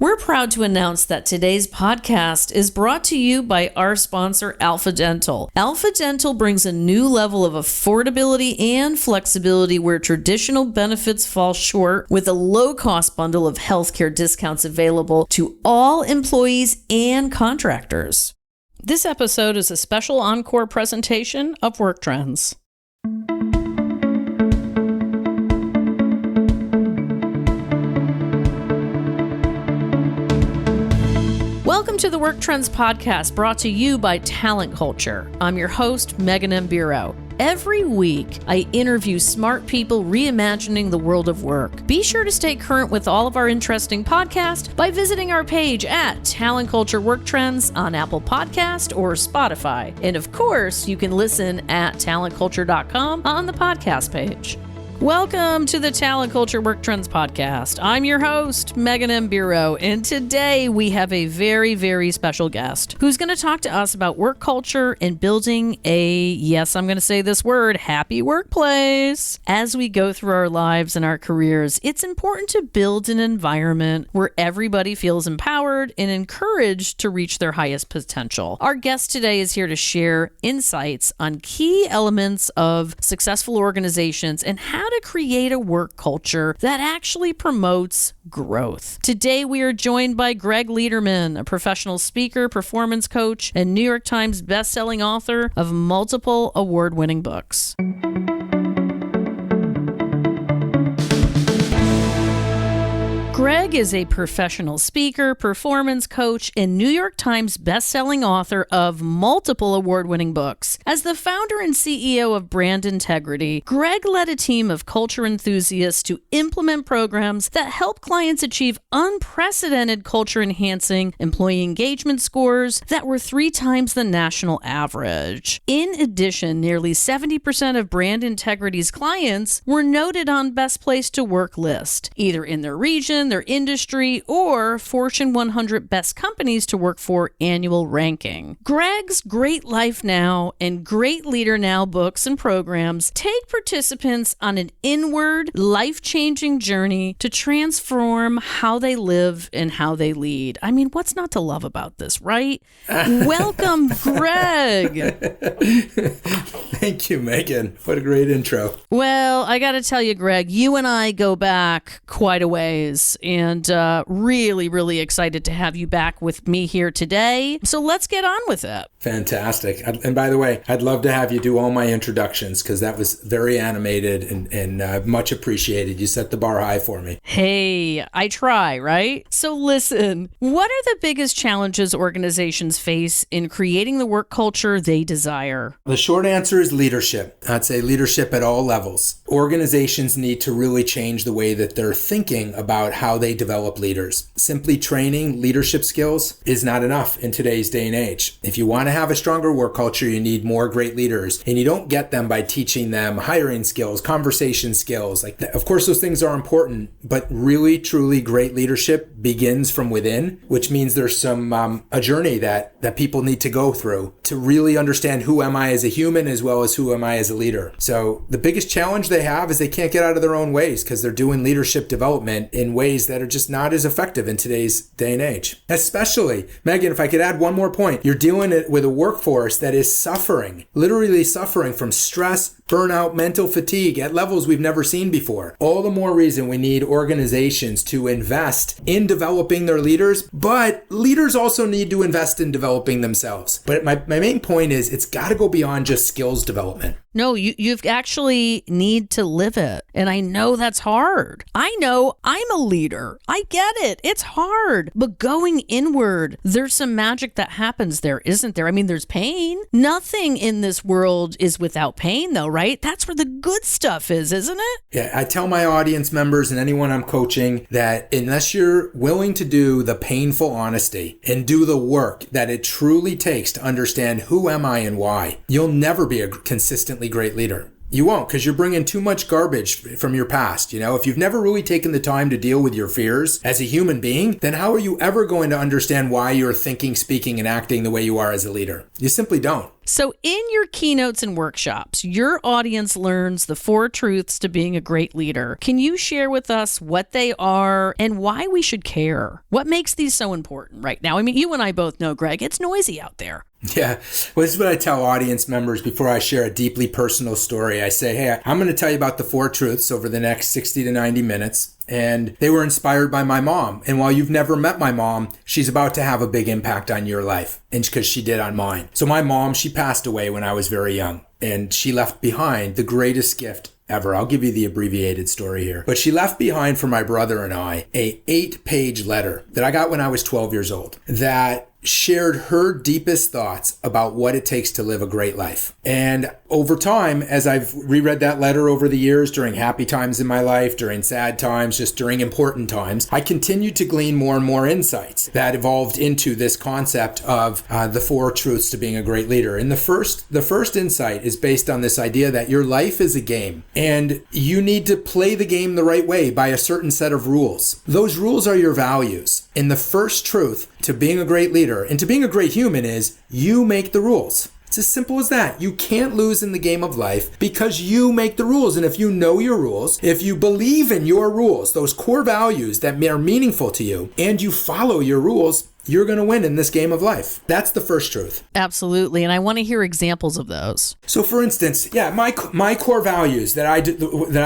We're proud to announce that today's podcast is brought to you by our sponsor, Alpha Dental. Alpha Dental brings a new level of affordability and flexibility where traditional benefits fall short, with a low-cost bundle of healthcare discounts available to all employees and contractors. This episode is a special encore presentation of Work Trends. Welcome to the Work Trends podcast, brought to you by Talent Culture. I'm your host, Megan M. Bureau. Every week, I interview smart people reimagining the world of work. Be sure to stay current with all of our interesting podcasts by visiting our page at Talent Culture Work Trends on Apple Podcast or Spotify. And of course, you can listen at talentculture.com on the podcast page. Welcome to the Talent Culture Work Trends podcast. I'm your host, Megan M. Bureau, and today we have a very, very special guest who's going to talk to us about work culture and building a, yes, I'm going to say this word, happy workplace. As we go through our lives and our careers, it's important to build an environment where everybody feels empowered and encouraged to reach their highest potential. Our guest today is here to share insights on key elements of successful organizations and how to create a work culture that actually promotes growth. Today, we are joined by Greg Lederman, a professional speaker, performance coach, and New York Times bestselling author of multiple award-winning books. Greg is a professional speaker, performance coach, and New York Times bestselling author of multiple award-winning books. As the founder and CEO of Brand Integrity, Greg led a team of culture enthusiasts to implement programs that help clients achieve unprecedented culture-enhancing employee engagement scores that were 3 times the national average. In addition, nearly 70% of Brand Integrity's clients were noted on Best Place to Work list, either in their region, their industry, or Fortune 100 Best Companies to Work For annual ranking. Greg's Great Life Now and Great Leader Now books and programs take participants on an inward, life-changing journey to transform how they live and how they lead. I mean, what's not to love about this, right? Welcome, Greg. Thank you, Megan. What a great intro. Well, I got to tell you, Greg, you and I go back quite a ways, and really, really excited to have you back with me here today. So let's get on with it. Fantastic. And by the way, I'd love to have you do all my introductions because that was very animated and much appreciated. You set the bar high for me. Hey, I try, right? So listen, what are the biggest challenges organizations face in creating the work culture they desire? The short answer is leadership. I'd say leadership at all levels. Organizations need to really change the way that they're thinking about how they develop leaders. Simply training leadership skills is not enough in today's day and age. If you want to have a stronger work culture, you need more great leaders, and you don't get them by teaching them hiring skills, conversation skills. Of course, those things are important, but really, truly great leadership begins from within, which means there's a journey that people need to go through to really understand who am I as a human as well as who am I as a leader. So the biggest challenge they have is they can't get out of their own ways because they're doing leadership development in ways that are just not as effective in today's day and age. Especially, Megan, if I could add one more point, you're dealing with a workforce that is suffering, literally suffering from stress, burnout, mental fatigue at levels we've never seen before. All the more reason we need organizations to invest in developing their leaders, but leaders also need to invest in developing themselves. But my main point is it's got to go beyond just skills development. No, you've actually need to live it. And I know that's hard. I know I'm a leader. I get it. It's hard. But going inward, there's some magic that happens there, isn't there? I mean, there's pain. Nothing in this world is without pain, though, right? That's where the good stuff is, isn't it? Yeah, I tell my audience members and anyone I'm coaching that unless you're willing to do the painful honesty and do the work that it truly takes to understand who am I and why, you'll never be a consistently great leader. You won't, because you're bringing too much garbage from your past. If you've never really taken the time to deal with your fears as a human being, then how are you ever going to understand why you're thinking, speaking, and acting the way you are as a leader? You simply don't. So in your keynotes and workshops, your audience learns the 4 truths to being a great leader. Can you share with us what they are and why we should care? What makes these so important right now? I mean, you and I both know, Greg, it's noisy out there. Yeah. Well, this is what I tell audience members before I share a deeply personal story. I say, hey, I'm going to tell you about the 4 truths over the next 60 to 90 minutes. And they were inspired by my mom. And while you've never met my mom, she's about to have a big impact on your life, and because she did on mine. So my mom, she passed away when I was very young, and she left behind the greatest gift ever. I'll give you the abbreviated story here. But she left behind for my brother and I a 8-page letter that I got when I was 12 years old that shared her deepest thoughts about what it takes to live a great life. And over time, as I've reread that letter over the years, during happy times in my life, during sad times, just during important times, I continued to glean more and more insights that evolved into this concept of the 4 truths to being a great leader. And the first insight is based on this idea that your life is a game, and you need to play the game the right way by a certain set of rules. Those rules are your values. And the first truth to being a great leader and to being a great human is you make the rules. It's as simple as that. You can't lose in the game of life because you make the rules. And if you know your rules, if you believe in your rules, those core values that are meaningful to you, and you follow your rules, you're going to win in this game of life. That's the first truth. Absolutely. And I want to hear examples of those. So for instance, my core values that I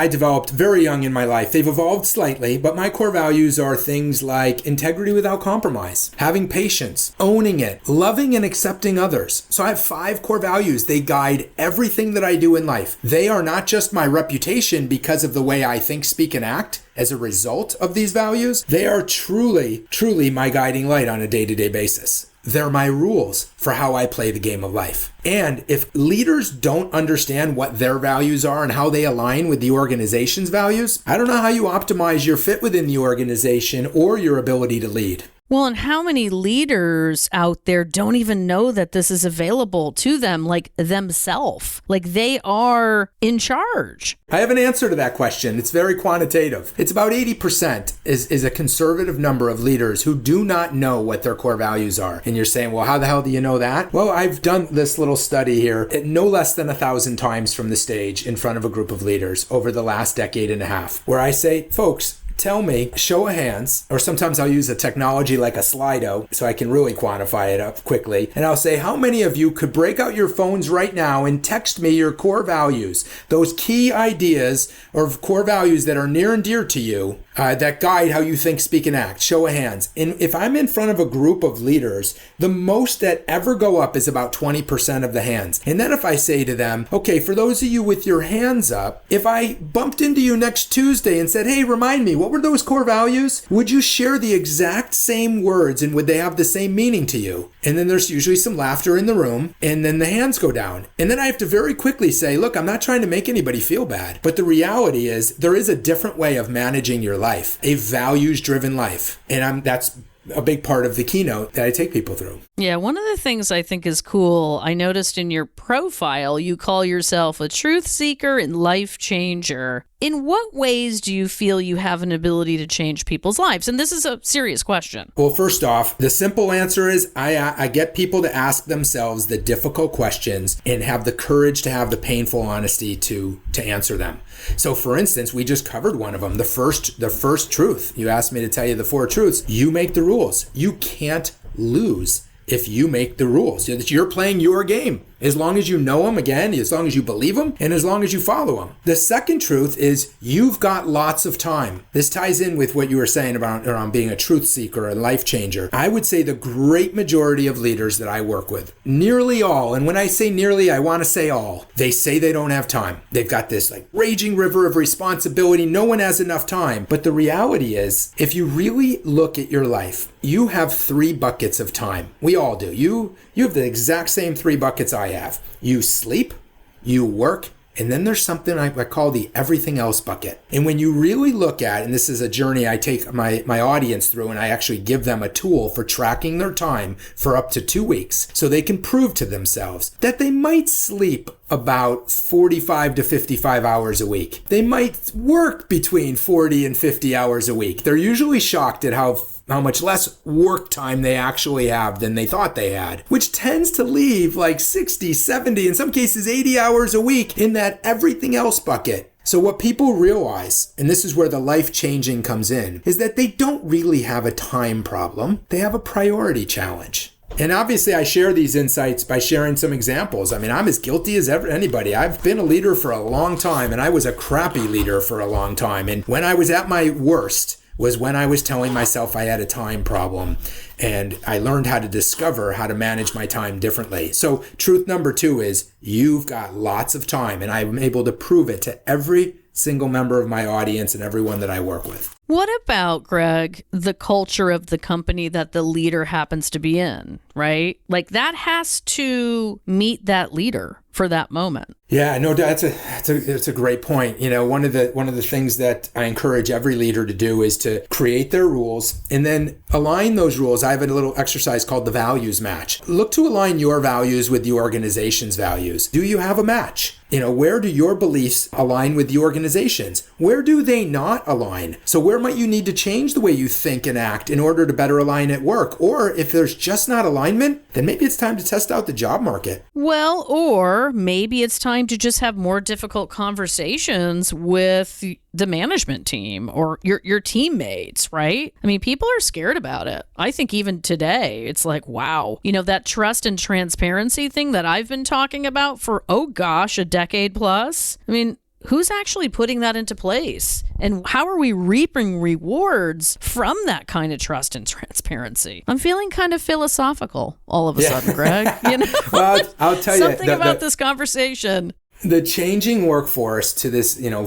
developed very young in my life, they've evolved slightly, but my core values are things like integrity without compromise, having patience, owning it, loving and accepting others. So I have 5 core values. They guide everything that I do in life. They are not just my reputation because of the way I think, speak, and act. As a result of these values, they are truly, truly my guiding light on a day-to-day basis. They're my rules for how I play the game of life. And if leaders don't understand what their values are and how they align with the organization's values, I don't know how you optimize your fit within the organization or your ability to lead. Well, and how many leaders out there don't even know that this is available to them, like themselves, like they are in charge? I have an answer to that question. It's very quantitative. It's about 80% is a conservative number of leaders who do not know what their core values are. And you're saying, well, how the hell do you know that? Well, I've done this little study here no less than 1,000 times from the stage in front of a group of leaders over the last decade and a half, where I say, folks, tell me, show of hands, or sometimes I'll use a technology like a Slido so I can really quantify it up quickly. And I'll say, how many of you could break out your phones right now and text me your core values, those key ideas or core values that are near and dear to you, that guide how you think, speak, and act? Show of hands. And if I'm in front of a group of leaders, the most that ever go up is about 20% of the hands. And then if I say to them, okay, for those of you with your hands up, if I bumped into you next Tuesday and said, hey, remind me, what were those core values? Would you share the exact same words, and would they have the same meaning to you? And then there's usually some laughter in the room, and then the hands go down. And then I have to very quickly say, look, I'm not trying to make anybody feel bad, but the reality is there is a different way of managing your life, a values-driven life. And that's a big part of the keynote that I take people through. Yeah, one of the things I think is cool, I noticed in your profile, you call yourself a truth seeker and life changer. In what ways do you feel you have an ability to change people's lives? And this is a serious question. Well, first off, the simple answer is I get people to ask themselves the difficult questions and have the courage to have the painful honesty to answer them. So for instance, we just covered one of them. The first truth. You asked me to tell you the 4 truths. You make the rules. You can't lose if you make the rules. You're playing your game. As long as you know them, again, as long as you believe them, and as long as you follow them. The second truth is you've got lots of time. This ties in with what you were saying about around being a truth seeker, a life changer. I would say the great majority of leaders that I work with, nearly all, and when I say nearly, I want to say all, they say they don't have time. They've got this like raging river of responsibility. No one has enough time. But the reality is, if you really look at your life, you have 3 buckets of time. We all do. You have the exact same 3 buckets I have. You sleep, you work, And then there's something I call the everything else bucket. And when you really look at, and this is a journey I take my audience through, and I actually give them a tool for tracking their time for up to 2 weeks so they can prove to themselves that they might sleep about 45 to 55 hours a week. They might work between 40 and 50 hours a week. They're usually shocked at how much less work time they actually have than they thought they had, which tends to leave like 60, 70, in some cases 80 hours a week in that everything else bucket. So what people realize, and this is where the life changing comes in, is that they don't really have a time problem. They have a priority challenge. And obviously I share these insights by sharing some examples. I mean, I'm as guilty as anybody. I've been a leader for a long time, and I was a crappy leader for a long time. And when I was at my worst was when I was telling myself I had a time problem. And I learned how to discover how to manage my time differently. So truth number 2 is you've got lots of time, and I'm able to prove it to every single member of my audience and everyone that I work with. What about, Greg, the culture of the company that the leader happens to be in, right? Like that has to meet that leader for that moment. Yeah, no, that's a great point. You know, one of the things that I encourage every leader to do is to create their rules and then align those rules. I have a little exercise called the values match. Look to align your values with the organization's values. Do you have a match? You know, where do your beliefs align with the organization's? Where do they not align? So where might you need to change the way you think and act in order to better align at work? Or if there's just not alignment, then maybe it's time to test out the job market. Well, or maybe it's time to just have more difficult conversations with the management team or your teammates, right? I mean, people are scared about it. I think even today, it's like, wow, you know, that trust and transparency thing that I've been talking about for, oh gosh, a decade plus. I mean, who's actually putting that into place? And how are we reaping rewards from that kind of trust and transparency? I'm feeling kind of philosophical all of a sudden, Greg. You know? Well, I'll tell you. Something about this conversation. The changing workforce to this, you know,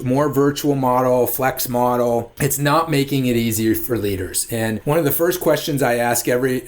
more virtual model, flex model, it's not making it easier for leaders. And one of the first questions I ask every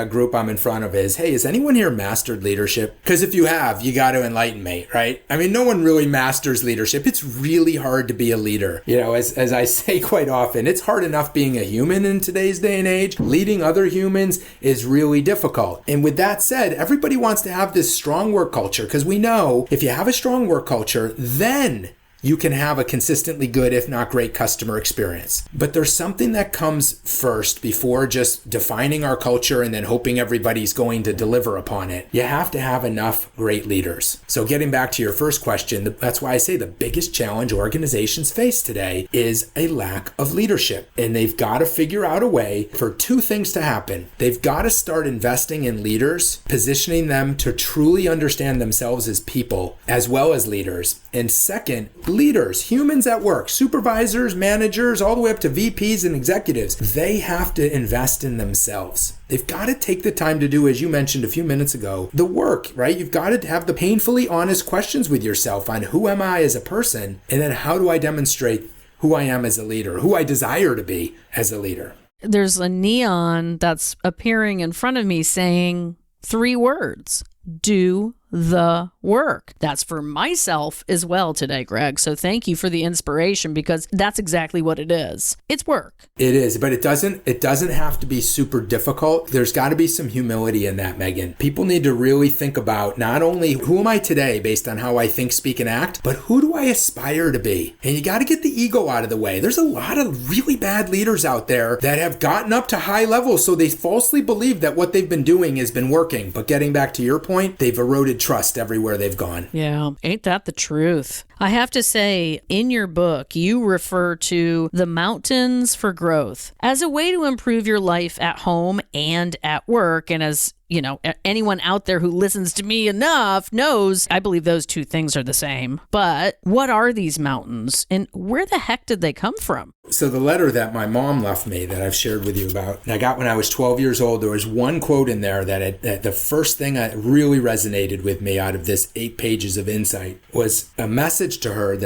group I'm in front of is, hey, has anyone here mastered leadership? Because if you have, you got to enlighten me, right? I mean, no one really masters leadership. It's really hard to be a leader. You know, as I say quite often, it's hard enough being a human in today's day and age. Leading other humans is really difficult. And with that said, everybody wants to have this strong work culture because we know if you have a strong work culture, then you can have a consistently good, if not great, customer experience. But there's something that comes first before just defining our culture and then hoping everybody's going to deliver upon it. You have to have enough great leaders. So getting back to your first question, that's why I say the biggest challenge organizations face today is a lack of leadership. And they've got to figure out a way for 2 things to happen. They've got to start investing in leaders, positioning them to truly understand themselves as people as well as leaders. And second, leaders, humans at work, supervisors, managers, all the way up to VPs and executives, they have to invest in themselves. They've got to take the time to do, as you mentioned a few minutes ago, the work, right? You've got to have the painfully honest questions with yourself on who am I as a person, and then how do I demonstrate who I am as a leader, who I desire to be as a leader. There's a neon that's appearing in front of me saying 3 words: do the work. That's for myself as well today, Greg. So thank you for the inspiration, because that's exactly what it is. It's work. It is, but it doesn't have to be super difficult. There's got to be some humility in that, Megan. People need to really think about not only who am I today based on how I think, speak, and act, but who do I aspire to be? And you got to get the ego out of the way. There's a lot of really bad leaders out there that have gotten up to high levels, so they falsely believe that what they've been doing has been working. But getting back to your point, they've eroded trust everywhere they've gone. Yeah, ain't that the truth? I have to say, in your book, you refer to the mountains for growth as a way to improve your life at home and at work. And as you know, anyone out there who listens to me enough knows I believe those 2 things are the same. But what are these mountains, and where the heck did they come from? So the letter that my mom left me that I've shared with you about, and I got when I was 12 years old, there was one quote in there that the first thing that really resonated with me out of this 8 pages of insight was a message to her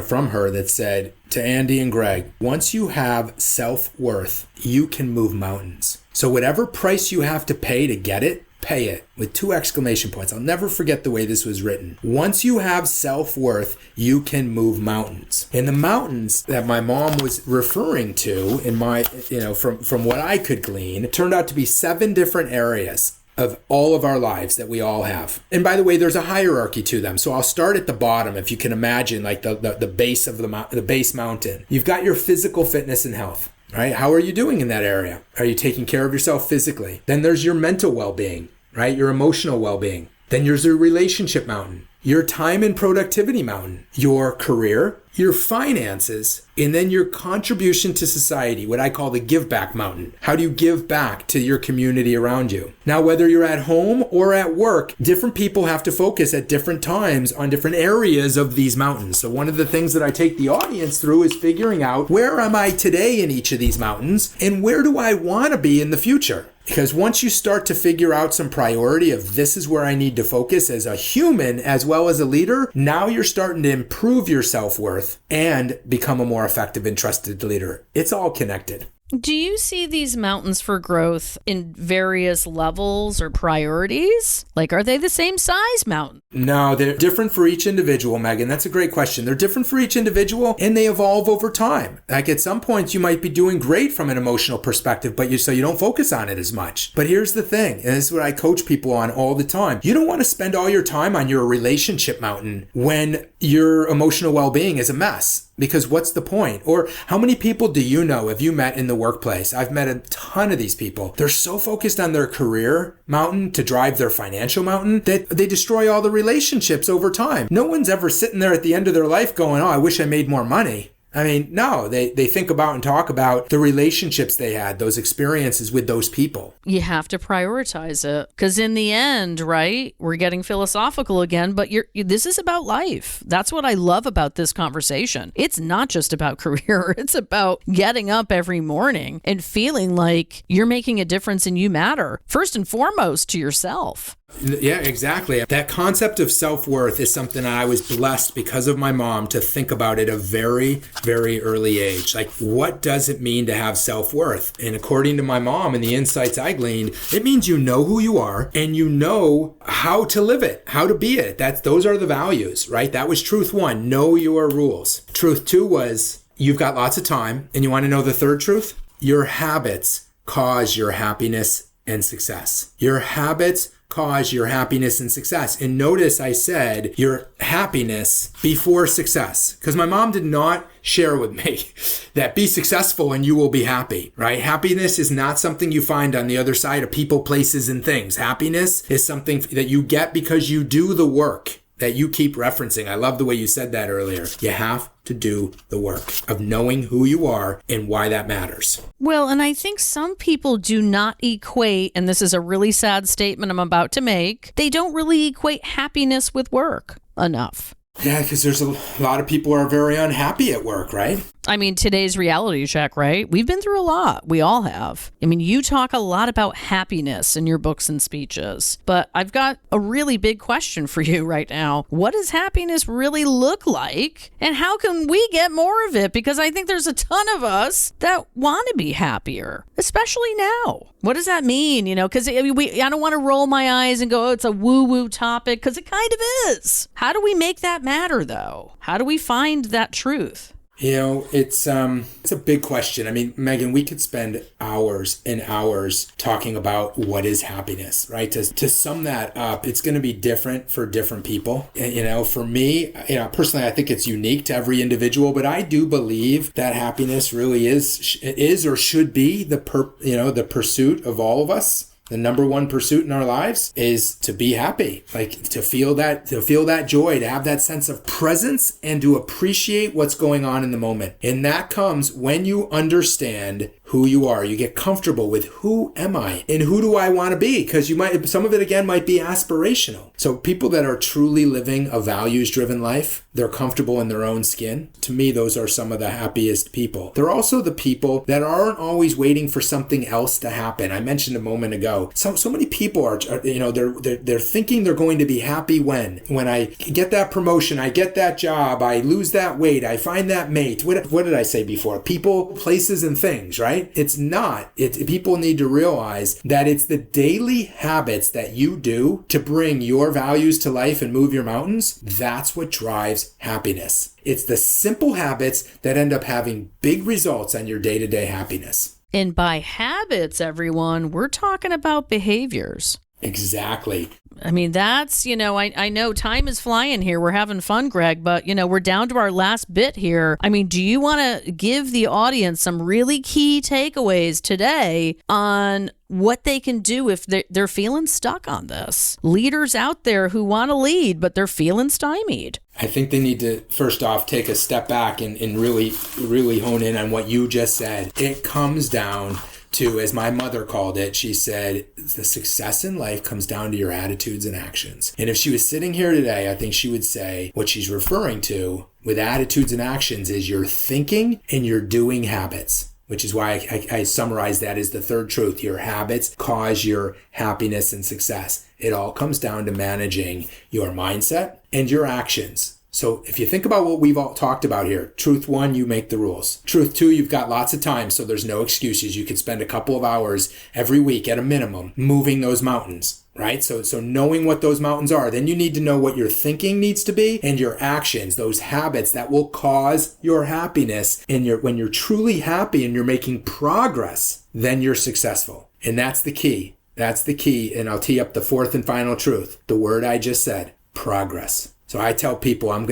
from her that said, to Andy and Greg, once you have self-worth, you can move mountains. So whatever price you have to pay to get it, pay it with 2 exclamation points. I'll never forget the way this was written. Once you have self-worth, you can move mountains. And the mountains that my mom was referring to in my, from what I could glean, turned out to be 7 different areas of all of our lives that we all have. And by the way, there's a hierarchy to them. So I'll start at the bottom, if you can imagine, like the base of the base mountain. You've got your physical fitness and health, right? How are you doing in that area? Are you taking care of yourself physically? Then there's your mental well-being, right? Your emotional well-being. Then there's your relationship mountain, your time and productivity mountain, your career, your finances, and then your contribution to society, what I call the give back mountain. How do you give back to your community around you? Now, whether you're at home or at work, different people have to focus at different times on different areas of these mountains. So one of the things that I take the audience through is figuring out, where am I today in each of these mountains, and where do I want to be in the future? Because once you start to figure out some priority of this is where I need to focus as a human as well as a leader, now you're starting to improve your self-worth and become a more effective and trusted leader. It's all connected. Do you see these mountains for growth in various levels or priorities? Like, are they the same size mountain? No, they're different for each individual, Megan. That's a great question. They're different for each individual and they evolve over time. Like at some points you might be doing great from an emotional perspective, but so you don't focus on it as much. But here's the thing, and this is what I coach people on all the time. You don't want to spend all your time on your relationship mountain when your emotional well-being is a mess. Because what's the point? Or how many people do you know have you met in the workplace? I've met a ton of these people. They're so focused on their career mountain to drive their financial mountain that they destroy all the relationships over time. No one's ever sitting there at the end of their life going, oh, I wish I made more money. I mean, no, they think about and talk about the relationships they had, those experiences with those people. You have to prioritize it because in the end, right, we're getting philosophical again, but this is about life. That's what I love about this conversation. It's not just about career. It's about getting up every morning and feeling like you're making a difference and you matter, first and foremost to yourself. Yeah, exactly. That concept of self-worth is something I was blessed because of my mom to think about at a very, very early age. Like, what does it mean to have self-worth? And according to my mom and the insights I gleaned, it means you know who you are and you know how to live it, how to be it. Those are the values, right? That was truth 1, know your rules. Truth 2 was you've got lots of time. And you want to know the third truth? Your habits cause your happiness and success. Your habits cause your happiness and success. And notice I said your happiness before success, because my mom did not share with me that be successful and you will be happy, right? Happiness is not something you find on the other side of people, places, and things. Happiness is something that you get because you do the work that you keep referencing. I love the way you said that earlier. You have to do the work of knowing who you are and why that matters. Well, and I think some people do not equate, and this is a really sad statement I'm about to make, they don't really equate happiness with work enough. Yeah, because there's a lot of people are very unhappy at work, right? I mean, today's reality check, right? We've been through a lot. We all have. I mean, you talk a lot about happiness in your books and speeches, but I've got a really big question for you right now. What does happiness really look like? And how can we get more of it? Because I think there's a ton of us that want to be happier, especially now. What does that mean? You know, because I don't want to roll my eyes and go, oh, it's a woo-woo topic, because it kind of is. How do we make that matter, though? How do we find that truth? You know, it's a big question. I mean, Megan, we could spend hours and hours talking about what is happiness, right? To sum that up, it's going to be different for different people. And, you know, for me, you know, personally, I think it's unique to every individual, but I do believe that happiness really is or should be the pursuit of all of us. The number one pursuit in our lives is to be happy, like to feel that joy, to have that sense of presence and to appreciate what's going on in the moment. And that comes when you understand who you are. You get comfortable with who am I and who do I want to be? Because some of it again might be aspirational. So people that are truly living a values-driven life, they're comfortable in their own skin. To me, those are some of the happiest people. They're also the people that aren't always waiting for something else to happen. I mentioned a moment ago. So many people are they're thinking they're going to be happy when I get that promotion, I get that job, I lose that weight, I find that mate. What did I say before? People, places, and things, right? right? It's not. People need to realize that it's the daily habits that you do to bring your values to life and move your mountains. That's what drives happiness. It's the simple habits that end up having big results on your day-to-day happiness. And by habits, everyone, we're talking about behaviors. Exactly. I mean, that's, I know time is flying here. We're having fun, Greg, but, we're down to our last bit here. I mean, do you want to give the audience some really key takeaways today on what they can do if they're feeling stuck on this? Leaders out there who want to lead, but they're feeling stymied. I think they need to, first off, take a step back and really, really hone in on what you just said. It comes down to, as my mother called it, she said, the success in life comes down to your attitudes and actions. And if she was sitting here today, I think she would say what she's referring to with attitudes and actions is your thinking and your doing habits, which is why I summarize that as the third truth. Your habits cause your happiness and success. It all comes down to managing your mindset and your actions. So if you think about what we've all talked about here, truth one, you make the rules. Truth two, you've got lots of time, so there's no excuses. You could spend a couple of hours every week at a minimum moving those mountains, right? So knowing what those mountains are, then you need to know what your thinking needs to be and your actions, those habits that will cause your happiness. And when you're truly happy and you're making progress, then you're successful. And that's the key. That's the key. And I'll tee up the fourth and final truth. The word I just said, progress. So I tell people I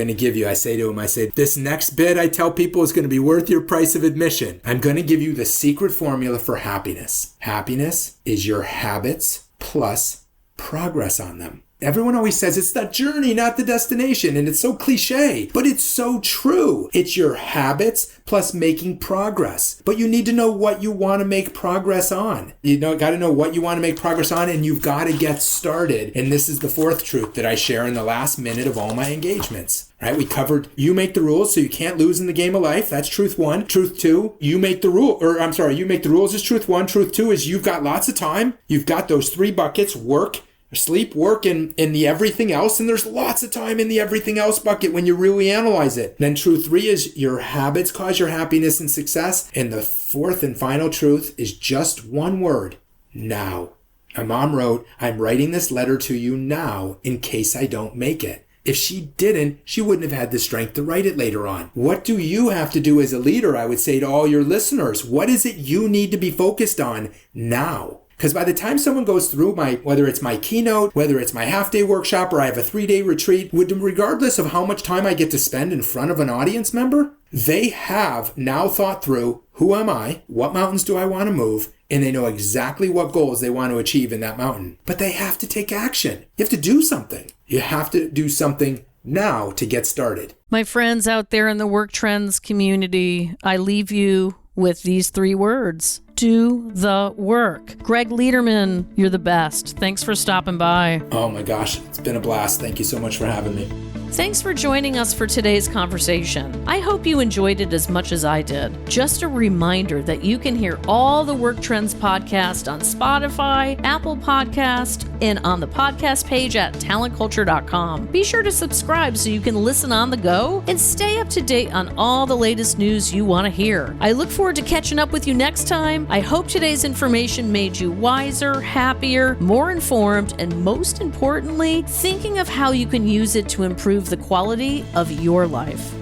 say to them, this next bit I tell people is going to be worth your price of admission. I'm going to give you the secret formula for happiness. Happiness is your habits plus progress on them. Everyone always says it's the journey, not the destination. And it's so cliche, but it's so true. It's your habits plus making progress. But you need to know what you want to make progress on. Got to know what you want to make progress on, and you've got to get started. And this is the fourth truth that I share in the last minute of all my engagements. Right? We covered you make the rules, so you can't lose in the game of life. That's truth one. Truth two, you make the rules is truth one. Truth two is you've got lots of time. You've got those three buckets: work, sleep, work, and the everything else. And there's lots of time in the everything else bucket when you really analyze it. Then truth three is your habits cause your happiness and success. And the fourth and final truth is just one word: now. My mom wrote, I'm writing this letter to you now in case I don't make it. If she didn't, she wouldn't have had the strength to write it later on. What do you have to do as a leader? I would say to all your listeners, what is it you need to be focused on now? Because by the time someone goes through whether it's my keynote, whether it's my half-day workshop, or I have a 3-day retreat, regardless of how much time I get to spend in front of an audience member, they have now thought through, who am I? What mountains do I want to move? And they know exactly what goals they want to achieve in that mountain. But they have to take action. You have to do something. You have to do something now to get started. My friends out there in the Work Trends community, I leave you with these 3 words: do the work. Greg Lederman, you're the best. Thanks for stopping by. Oh my gosh, it's been a blast. Thank you so much for having me. Thanks for joining us for today's conversation. I hope you enjoyed it as much as I did. Just a reminder that you can hear all the Work Trends podcast on Spotify, Apple Podcast, and on the podcast page at talentculture.com. Be sure to subscribe so you can listen on the go and stay up to date on all the latest news you want to hear. I look forward to catching up with you next time. I hope today's information made you wiser, happier, more informed, and most importantly, thinking of how you can use it to improve the quality of your life.